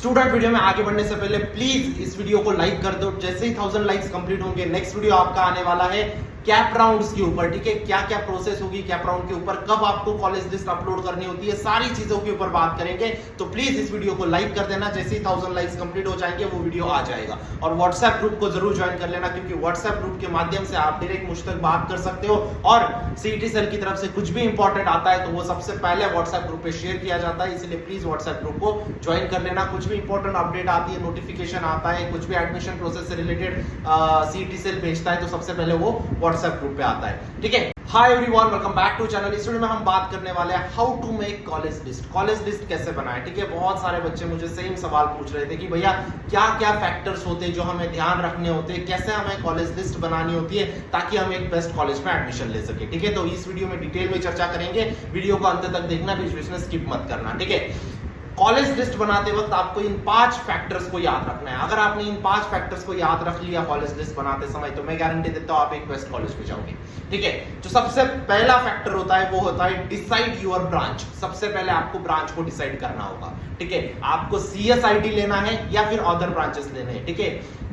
Student, video में आगे बढ़ने से पहले प्लीज इस वीडियो को लाइक कर दो। जैसे ही 1000 लाइक्स कंप्लीट होंगे नेक्स्ट वीडियो आपका आने वाला है कैप राउंड्स के ऊपर। ठीक है, क्या क्या प्रोसेस होगी कैप राउंड के ऊपर, कब आपको कॉलेज लिस्ट अपलोड करनी होती है, सारी चीजों के ऊपर बात करेंगे। तो प्लीज इस वीडियो को लाइक कर देना। जैसे ही 1000 लाइक्स कंप्लीट हो जाएंगे वो वीडियो आ जाएगा। और व्हाट्सएप ग्रुप को जरूर ज्वाइन कर लेना, क्योंकि व्हाट्सएप ग्रुप के माध्यम से आप डायरेक्ट मुझ तक बात कर सकते हो। और सीईटी सेल की तरफ से कुछ भी इंपॉर्टेंट आता है तो वो सबसे पहले व्हाट्सएप ग्रुप पे शेयर किया जाता है, इसलिए प्लीज व्हाट्सएप ग्रुप को ज्वाइन कर लेना। कुछ भी इंपॉर्टेंट अपडेट आती है, नोटिफिकेशन आता है, कुछ भी एडमिशन प्रोसेस से रिलेटेड सीईटी सेल भेजता है तो सबसे पहले वो व्हाट्सएप ग्रुप पे आता है। ठीक है, hi everyone, welcome back to channel. इस वीडियो में हम बात करने वाले हैं how to make college list. College list कैसे बनाएं। ठीक है, बहुत सारे बच्चे मुझे सेम सवाल पूछ रहे थे कि भैया क्या क्या फैक्टर्स होते हैं जो हमें ध्यान रखने होते हैं, कैसे हमें कॉलेज लिस्ट बनानी होती है ताकि हम एक बेस्ट कॉलेज में एडमिशन ले सके। ठीक है, तो इस वीडियो में डिटेल में चर्चा करेंगे, वीडियो को अंत तक देखना, बीच बीच में स्किप मत करना। ठीक है, कॉलेज लिस्ट बनाते वक्त आपको इन 5 फैक्टर्स को याद रखना है। अगर आपने इन 5 फैक्टर्स को याद रख लिया कॉलेज लिस्ट बनाते समय तो मैं गारंटी देता हूं आप एक बेस्ट कॉलेज में जाओगे। ठीक है, जो सबसे पहला फैक्टर होता है वो होता है डिसाइड योर ब्रांच। सबसे पहले आपको ब्रांच को डिसाइड करना होगा। ठीक है, आपको सीएसआईटी लेना है या फिर अदर ब्रांचेस लेने हैं। ठीक है,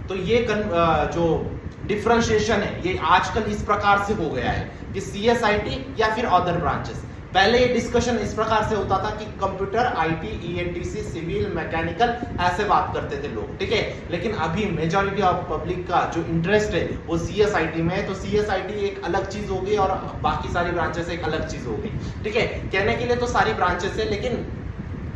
तो ये जो डिफरेंशिएशन है ये आजकल इस प्रकार से हो गया है कि सीएसआईटी या फिर अदर ब्रांचेस। पहले ये डिस्कशन इस प्रकार से होता था कि computer, IT, ENTC, civil, mechanical ऐसे बात करते थे लोग। ठीक है, लेकिन अभी मेजॉरिटी ऑफ पब्लिक का जो इंटरेस्ट है वो सीएसआईटी में है। तो सीएसआईटी एक अलग चीज होगी और बाकी सारी ब्रांचेस एक अलग चीज होगी। ठीक है, कहने के लिए तो सारी ब्रांचेस है लेकिन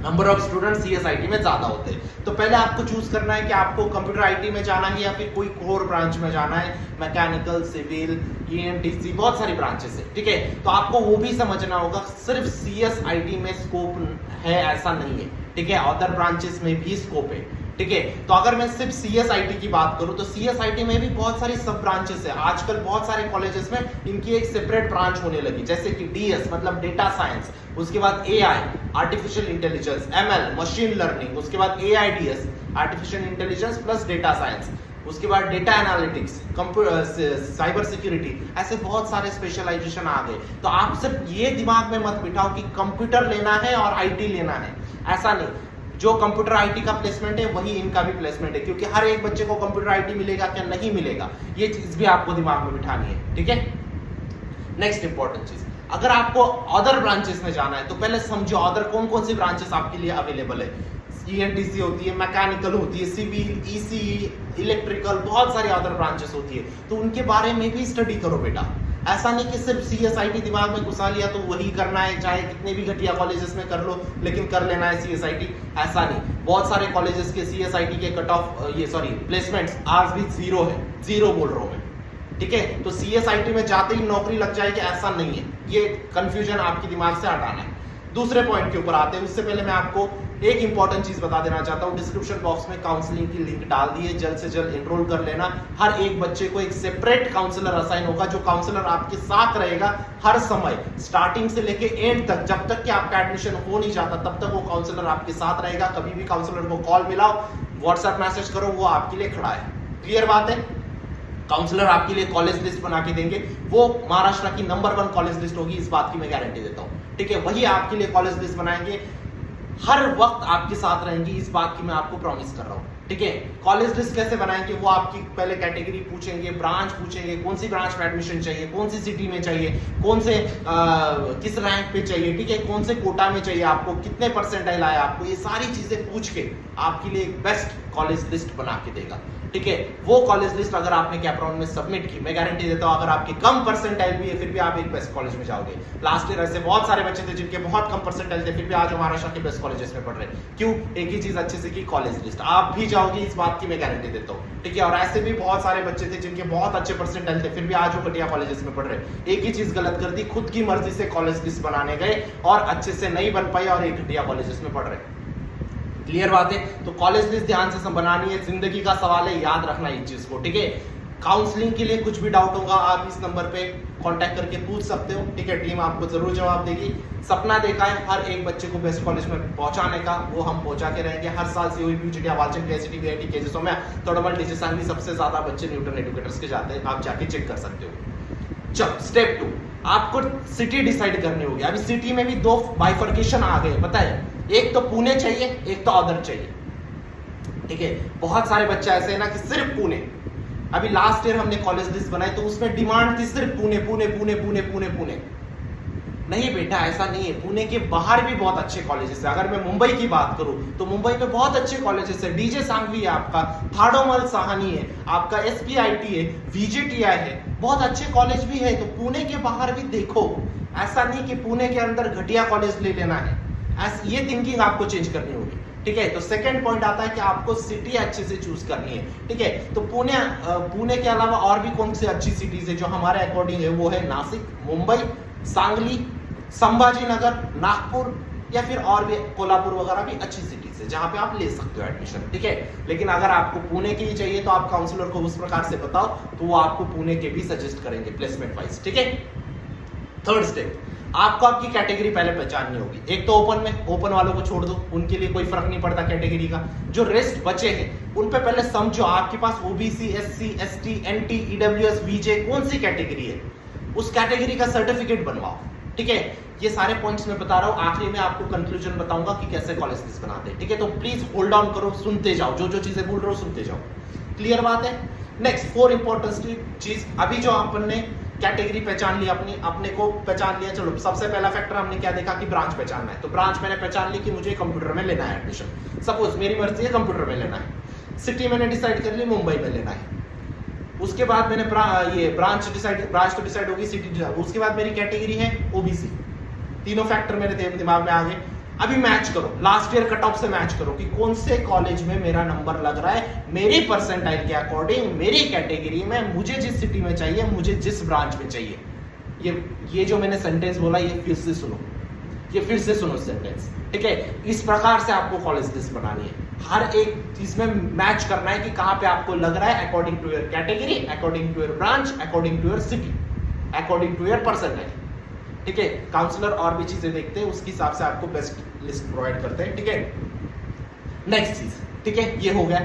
नंबर ऑफ स्टूडेंट सीएसआईटी में ज्यादा होते हैं। तो पहले आपको चूज करना है कि आपको कंप्यूटर आईटी में जाना है या फिर कोई कोर ब्रांच में जाना है। मैकेनिकल, सिविल, ईएनटीसी, बहुत सारी ब्रांचेस है। ठीक है, तो आपको वो भी समझना होगा सिर्फ सीएसआईटी में स्कोप है ऐसा नहीं है। ठीक है, अदर ब्रांचेस में भी स्कोप है। ठीक है, तो अगर मैं सिर्फ सीएसआईटी की बात करूं तो सीएसआईटी में भी बहुत सारी सब ब्रांचेस है। आजकल बहुत सारे कॉलेजेस में इनकी एक सेपरेट ब्रांच होने लगी, जैसे कि डीएस मतलब डेटा साइंस, उसके बाद AI artificial intelligence, ML machine learning, उसके बाद AIDS artificial intelligence plus data science, उसके बाद डेटा एनालिटिक्स, साइबर सिक्योरिटी, ऐसे बहुत सारे स्पेशलाइजेशन आ गए। तो आप सिर्फ ये दिमाग में मत बिठाओ कि कंप्यूटर लेना है और आईटी लेना है, ऐसा नहीं। जो कंप्यूटर आईटी का प्लेसमेंट है वही इनका भी प्लेसमेंट है, क्योंकि हर एक बच्चे को कंप्यूटर आईटी मिलेगा क्या, नहीं मिलेगा, ये चीज भी आपको दिमाग में बिठानी है। ठीक है, नेक्स्ट इंपॉर्टेंट चीज, अगर आपको अदर ब्रांचेस में जाना है तो पहले समझो अदर कौन कौन सी ब्रांचेस आपके लिए अवेलेबल है। ईएनटीसी होती है, मैकेनिकल होती है, सिविल, ईसीई, इलेक्ट्रिकल, बहुत सारी अदर ब्रांचेस होती है, तो उनके बारे में भी स्टडी करो बेटा। ऐसा नहीं कि सिर्फ सीएसआईटी दिमाग में घुसा लिया तो वही करना है, चाहे कितने भी घटिया कॉलेजेस में कर लो लेकिन कर लेना है सीएसआईटी, ऐसा नहीं। बहुत सारे कॉलेजेस के सीएसआईटी के कट ऑफ प्लेसमेंट्स आज भी जीरो है, जीरो बोल रहा हूं मैं। ठीक है, तो सीएसआईटी में जाते ही नौकरी लग जाएगी ऐसा नहीं है, ये कंफ्यूजन आपके दिमाग से हटाना है। दूसरे पॉइंट के ऊपर आते हैं, उससे पहले मैं आपको एक इंपॉर्टेंट चीज बता देना चाहता हूं। डिस्क्रिप्शन बॉक्स में काउंसलिंग की लिंक डाल दी है, जल्द से जल्द एनरोल कर लेना। हर एक बच्चे को एक सेपरेट काउंसलर असाइन होगा, जो काउंसलर आपके साथ रहेगा हर समय, स्टार्टिंग से लेके एंड तक, जब तक कि आपका एडमिशन हो नहीं जाता तब तक वो काउंसलर आपके साथ रहेगा। कभी भी काउंसलर को कॉल मिलाओ, व्हाट्सएप मैसेज करो, वो आपके लिए खड़ा है। क्लियर बात है, काउंसलर आपके लिए कॉलेज लिस्ट बना के देंगे, वो महाराष्ट्र की नंबर 1 कॉलेज लिस्ट होगी, इस बात की मैं गारंटी देता हूं। ठीक है, वही आपके लिए कॉलेज लिस्ट बनाएंगे, हर वक्त आपके साथ रहेंगी, इस बात की मैं आपको प्रॉमिस कर रहा हूं। ठीक है, कॉलेज लिस्ट कैसे बनाएंगे, वो आपकी पहले कैटेगरी पूछेंगे, ब्रांच पूछेंगे, कौन सी ब्रांच में एडमिशन चाहिए, कौन सी सिटी में चाहिए, कौन से किस रैंक पे चाहिए, ठीक है, कौन से कोटा में चाहिए आपको, कितने परसेंटाइल आया आपको, ये सारी चीजें पूछ के आपके लिए एक बेस्ट कॉलेज लिस्ट बना के देगा। ठीक है, वो कॉलेज लिस्ट अगर आपने कैप राउंड में सबमिट की, मैं गारंटी देता हूं अगर आपके कम परसेंटाइल भी है फिर भी आप एक बेस्ट कॉलेज में जाओगे। लास्ट ईयर ऐसे बहुत सारे बच्चे थे जिनके बहुत कम परसेंटाइल थे फिर भी आज महाराष्ट्र के बेस्ट कॉलेजेस में पढ़ रहे हैं। क्यों? एक ही चीज अच्छे से की, कॉलेज लिस्ट। आप भी जाओगे, इस बात की मैं गारंटी देता हूं। ठीक है, और ऐसे भी बहुत सारे बच्चे थे जिनके बहुत अच्छे परसेंटाइल थे फिर भी आज वो घटिया कॉलेजेस में पढ़ रहे। एक ही चीज गलत कर दी, खुद की मर्जी से कॉलेज लिस्ट बनाने गए और अच्छे से नहीं बन पाई और एक घटिया कॉलेजेस में पढ़ रहे। क्लियर बात है, तो कॉलेज लिस्ट ध्यान से बनानी है, जिंदगी का सवाल है, याद रखना इस चीज को। ठीक है, काउंसलिंग के लिए कुछ भी डाउट होगा आप इस नंबर पे कांटेक्ट करके पूछ सकते हो। ठीक है, टीम आपको जरूर जवाब देगी। सपना देखा है हर एक बच्चे को बेस्ट कॉलेज में पहुंचाने का, वो हम पहुंचा के रहेंगे। हर साल COE, PGT, Walchand, KCT, VIT केजेसों में तोड़मल टीचर्स भी सबसे ज्यादा बच्चे न्यूटन एजुकेटर्स के जाते हैं, आप जाके चेक कर सकते हो। चलो स्टेप 2, आपको सिटी डिसाइड करनी होगी। अभी सिटी में भी 2 बाइफर्केशन आ गए, पता है, एक तो पुणे चाहिए, एक तो अदर चाहिए। ठीक है। बहुत सारे बच्चे ऐसे हैं ना कि सिर्फ पुणे, अभी लास्ट ईयर हमने कॉलेज लिस्ट बनाई तो उसमें डिमांड थी सिर्फ पुणे पुणे पुणे पुणे पुणे पुणे। नहीं बेटा, ऐसा नहीं है, पुणे के बाहर भी बहुत अच्छे कॉलेजेस है। अगर मैं मुंबई की बात करूं तो मुंबई में बहुत अच्छे कॉलेजेस है, डीजे सांघवी है आपका, थाडोमल साहनी है आपका, एसपीआईटी है, वीजेटीआई है, बहुत अच्छे कॉलेज भी है। तो पुणे के बाहर भी देखो, ऐसा नहीं कि पुणे के अंदर घटिया कॉलेज ले लेना है, ये थिंकिंग आपको चेंज करनी होगी, ठीक है। तो सेकंड पॉइंट आता है कि आपको सिटी अच्छे से चूज करनी है, ठीक है। तो पुणे के अलावा और भी कौन सी अच्छी सिटीज है जो हमारे अकॉर्डिंग है, वो है नासिक, मुंबई, सांगली, संभाजीनगर, नागपुर या फिर और भी कोल्हापुर वगैरह भी अच्छी सिटीज है जहां पे आप ले सकते हो एडमिशन, ठीक है। लेकिन अगर आपको पुणे की ही चाहिए तो आप काउंसलर को उस प्रकार से बताओ तो वो आपको पुणे के भी सजेस्ट करेंगे प्लेसमेंट वाइज, ठीक है। थर्ड स्टेप, आपको आपकी कैटेगरी पहले पहचाननी होगी। एक तो ओपन में, ओपन वालों को छोड़ दो, उनके लिए कोई फर्क नहीं पड़ता कैटेगरी का। जो रेस्ट बचे हैं उन पे पहले समझो आपके पास OBC, SC, ST, NT, EWS, VJ कौन सी कैटेगरी है, उस कैटेगरी का सर्टिफिकेट बनवाओ, ठीक है। ये सारे पॉइंट्स मैं बता रहा हूं, आखिरी में आपको कंक्लूजन बताऊंगा कि कैसे कॉलेज लिस्ट बनाते हैं, ठीक है। तो प्लीज होल्ड ऑन करो, सुनते जाओ, जो जो चीजें बोल रहा हूं सुनते जाओ, क्लियर बात है। नेक्स्ट 4 इंपॉर्टेंट चीज, अभी जो अपन ने कैटेगरी पहचान ली, अपने को पहचान लिया, चलो सबसे पहला फैक्टर हमने क्या देखा कि ब्रांच पहचानना है। तो ब्रांच मैंने पहचान ली कि मुझे कंप्यूटर में लेना है एडमिशन, सपोज मेरी मर्जी है कंप्यूटर में लेना है। सिटी मैंने डिसाइड कर ली मुंबई में लेना है। उसके बाद मैंने ब्रांच तो डिसाइड होगी, सिटी, उसके बाद मेरी कैटेगरी है ओबीसी। तीनों फैक्टर मेरे दिमाग में आ गए। अभी मैच करो, लास्ट ईयर कट ऑफ से मैच करो कि कौन से कॉलेज में मेरा नंबर लग रहा है मेरी परसेंटाइल के अकॉर्डिंग, मेरी कैटेगरी में, मुझे जिस सिटी में चाहिए, मुझे जिस ब्रांच में चाहिए। ये जो मैंने सेंटेंस बोला ये फिर से सुनो, ये फिर से सुनो सेंटेंस, ठीक है। इस प्रकार से आपको कॉलेज लिस्ट बनानी है, हर एक चीज में मैच करना है कि कहां पे आपको लग रहा है according to your category, according to your branch, according to your city, according to your percentile, ठीक है। काउंसलर और भी चीजें देखते हैं, उसके हिसाब से आपको बेस्ट लिस्ट प्रोवाइड करते हैं, ठीक है। नेक्स्ट चीज, ठीक है, ये हो गया।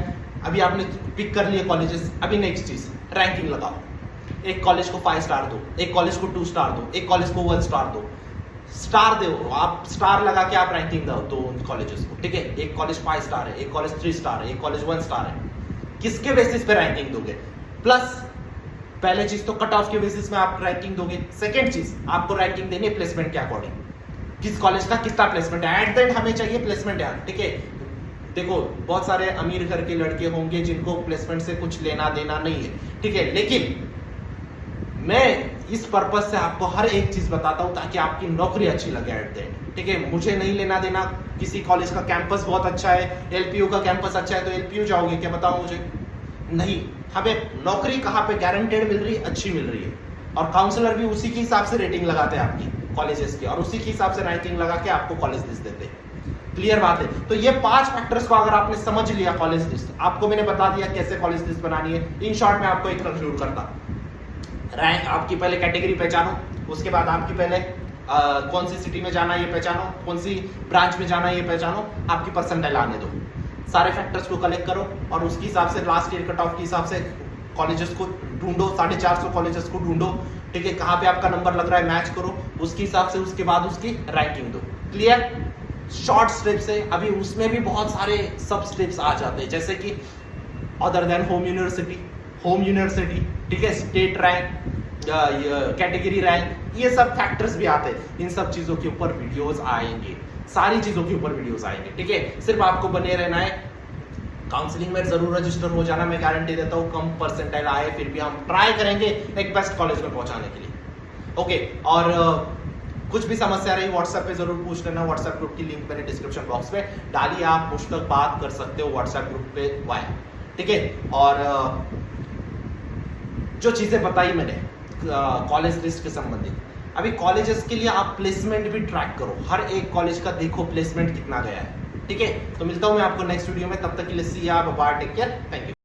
अभी आपने पिक कर लिए कॉलेजेस, अभी नेक्स्ट चीज रैंकिंग लगाओ। एक कॉलेज को 5 स्टार दो, एक कॉलेज को 2 स्टार दो, एक कॉलेज को 1 स्टार दो। स्टार दो, आप स्टार लगा के आप रैंकिंग दो उन कॉलेजेस को, ठीक है। एक कॉलेज 5 स्टार है, एक कॉलेज 3 स्टार है, एक कॉलेज 1 स्टार है। किसके बेसिस पे रैंकिंग दोगे? प्लस पहले चीज तो कट ऑफ के बेसिस में आप रैंकिंग दोगे। सेकंड चीज, आपको रैंकिंग देनी है प्लेसमेंट के अकॉर्डिंग, किस कॉलेज का कितना प्लेसमेंट है। एट द एंड हमें चाहिए प्लेसमेंट यार, ठीक है। देखो बहुत सारे अमीर घर के लड़के होंगे जिनको प्लेसमेंट से कुछ लेना देना नहीं है, ठीक है। लेकिन मैं इस पर्पज से आपको हर एक चीज बताता हूं ताकि आपकी नौकरी अच्छी लगे एट द एंड, ठीक है। मुझे नहीं लेना देना किसी कॉलेज का कैंपस बहुत अच्छा है, एलपीयू का कैंपस अच्छा है तो एलपीयू जाओगे, क्या बताओ मुझे? नहीं, हमें नौकरी कहाँ पे गारंटेड मिल रही है, अच्छी मिल रही है। और काउंसलर भी उसी के हिसाब से रेटिंग लगाते हैं आपकी कॉलेजेस की, और उसी के हिसाब से रैंकिंग लगा के आपको कॉलेज लिस्ट देते हैं। क्लियर बात है। तो ये 5 फैक्टर्स को अगर आपने समझ लिया, कॉलेज लिस्ट आपको मैंने बता दिया कैसे कॉलेज लिस्ट बनानी है। इन शॉर्ट में आपको एक कंक्लूड करता, रैंक आपकी पहले कैटेगरी पहचानो, उसके बाद आपकी पहले कौन सी सिटी में जाना है ये पहचानो, कौन सी ब्रांच में जाना है ये पहचानो, आपकी परसेंटाइल आने दो, सारे फैक्टर्स को कलेक्ट करो और उसके हिसाब से लास्ट ईयर कट ऑफ के हिसाब से कॉलेजेस को ढूंढो, 450 कॉलेजेस को ढूंढो, ठीक है। कहाँ पे आपका नंबर लग रहा है मैच करो, उसके हिसाब से उसके बाद उसकी रैंकिंग दो। क्लियर? शॉर्ट स्टेप्स है, अभी उसमें भी बहुत सारे सब स्टेप्स आ जाते हैं, जैसे कि अदर देन होम यूनिवर्सिटी, ठीक है, स्टेट रैंक, कैटेगरी रैंक, ये सब फैक्टर्स भी आते हैं। इन सब चीजों के ऊपर वीडियोस आएंगे, सारी चीजों के ऊपर वीडियोस आएंगे, ठीक है। सिर्फ आपको बने रहना है, काउंसलिंग में जरूर रजिस्टर हो जाना, मैं गारंटी देता हूँ कम परसेंटाइल आए फिर भी हम ट्राई करेंगे एक बेस्ट कॉलेज में पहुंचाने के लिए, ओके। और कुछ भी समस्या रही व्हाट्सएप पे जरूर पूछ लेना, व्हाट्सएप ग्रुप की लिंक मैंने डिस्क्रिप्शन बॉक्स में डाली, आप मुझ तक बात कर सकते हो व्हाट्सएप ग्रुप पे वाया, ठीक है। और जो चीजें बताई मैंने कॉलेज लिस्ट के संबंधित, अभी कॉलेजेस के लिए आप प्लेसमेंट भी ट्रैक करो, हर एक कॉलेज का देखो प्लेसमेंट कितना गया है, ठीक है। तो मिलता हूं मैं आपको नेक्स्ट वीडियो में, तब तक के लिए सी या bye, take care, thank you.